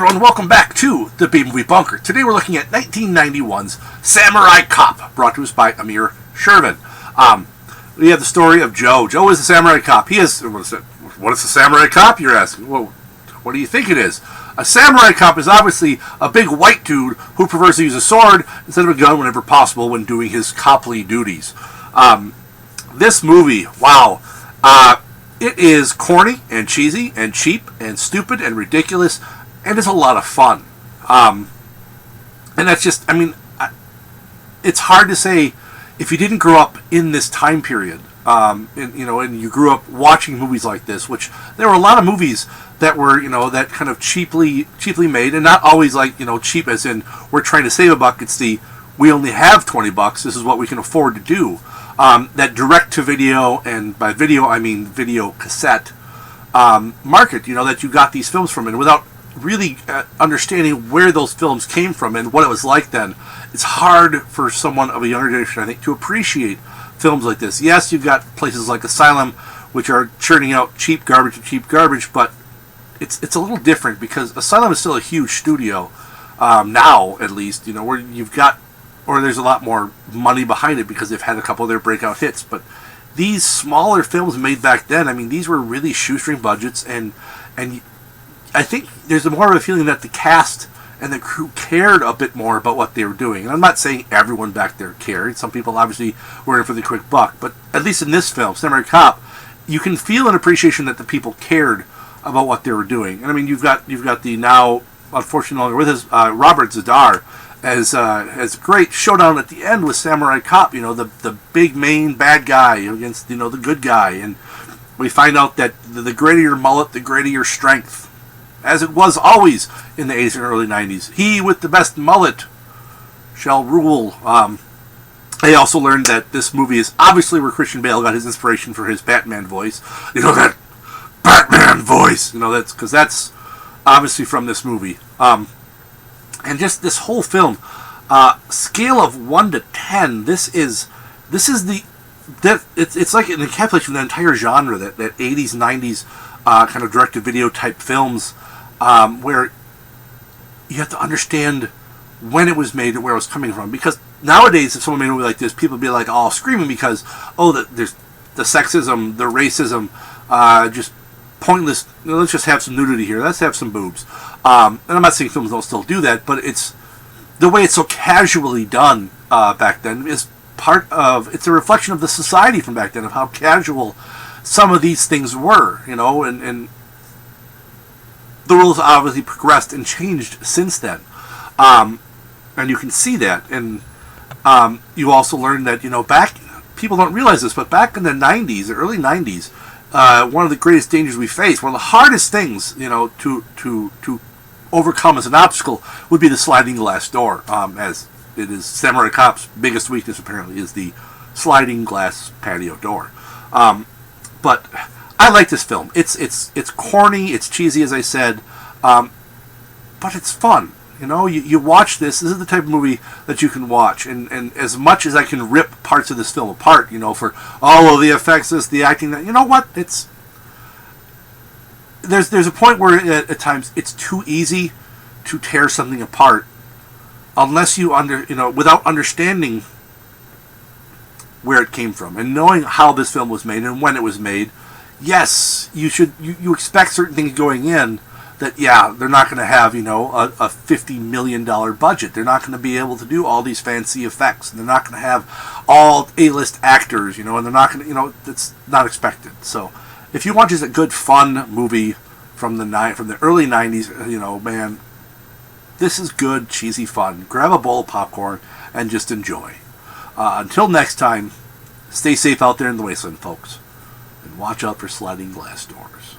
everyone, welcome back to the B-Movie Bunker. Today we're looking at 1991's Samurai Cop, brought to us by Amir Shervin. We have the story of Joe. Joe is a samurai cop. He is, what is a samurai cop, you're asking? Well, what do you think it is? A samurai cop is obviously a big white dude who prefers to use a sword instead of a gun whenever possible when doing his coply duties. This movie, wow, it is corny and cheesy and cheap and stupid and ridiculous, and it's a lot of fun. And that's just, it's hard to say if you didn't grow up in this time period, and you grew up watching movies like this, which there were a lot of movies that were, that kind of cheaply made, and not always like, cheap as in we're trying to save a buck. It's the we only have $20. This is what we can afford to do. That direct to video, and by video I mean video cassette market. That you got these films from, and without really understanding where those films came from and what it was like then, it's hard for someone of a younger generation, I think, to appreciate films like this. Yes, you've got places like Asylum, which are churning out cheap garbage, but it's a little different because Asylum is still a huge studio now, at least, where you've got, or there's a lot more money behind it because they've had a couple of their breakout hits. But these smaller films made back then, these were really shoestring budgets, and I think there's more of a feeling that the cast and the crew cared a bit more about what they were doing. And I'm not saying everyone back there cared. Some people obviously were in for the quick buck. But at least in this film, Samurai Cop, you can feel an appreciation that the people cared about what they were doing. And you've got the now unfortunately no longer with us Robert Zadar as a great showdown at the end with Samurai Cop. The big main bad guy against the good guy, and we find out that the greater your mullet, the greater your strength. As it was always in the 80s and early 90s. He with the best mullet shall rule. I also learned that this movie is obviously where Christian Bale got his inspiration for his Batman voice. That Batman voice. That's obviously from this movie. And just this whole film, scale of 1 to 10. This is it's like an encapsulation of the entire genre, that 80s, 90s kind of direct-to-video type films, where you have to understand when it was made and where it was coming from. Because nowadays, if someone made a movie like this, people would be like all screaming because, there's the sexism, the racism, just pointless. Let's just have some nudity here. Let's have some boobs. And I'm not saying films don't still do that, but it's the way it's so casually done back then is it's a reflection of the society from back then, of how casual some of these things were, and the rules obviously progressed and changed since then. And you can see that. And you also learn that, back, people don't realize this, but back in the 90s, the early 90s, one of the greatest dangers we faced, one of the hardest things, to overcome as an obstacle would be the sliding glass door, as it is Samurai Cop's biggest weakness, apparently, is the sliding glass patio door. But I like this film. It's corny, it's cheesy, as I said, but it's fun. You watch this. This is the type of movie that you can watch. And as much as I can rip parts of this film apart, for all of the effects, the acting, that, what? There's a point where at times it's too easy to tear something apart unless you without understanding where it came from and knowing how this film was made and when it was made. Yes, you expect certain things going in that, they're not going to have, a $50 million budget. They're not going to be able to do all these fancy effects. And they're not going to have all A-list actors, and they're not going to, it's not expected. So if you want just a good, fun movie from the early 90s, man, this is good, cheesy fun. Grab a bowl of popcorn and just enjoy. Until next time, stay safe out there in the wasteland, folks. And watch out for sliding glass doors.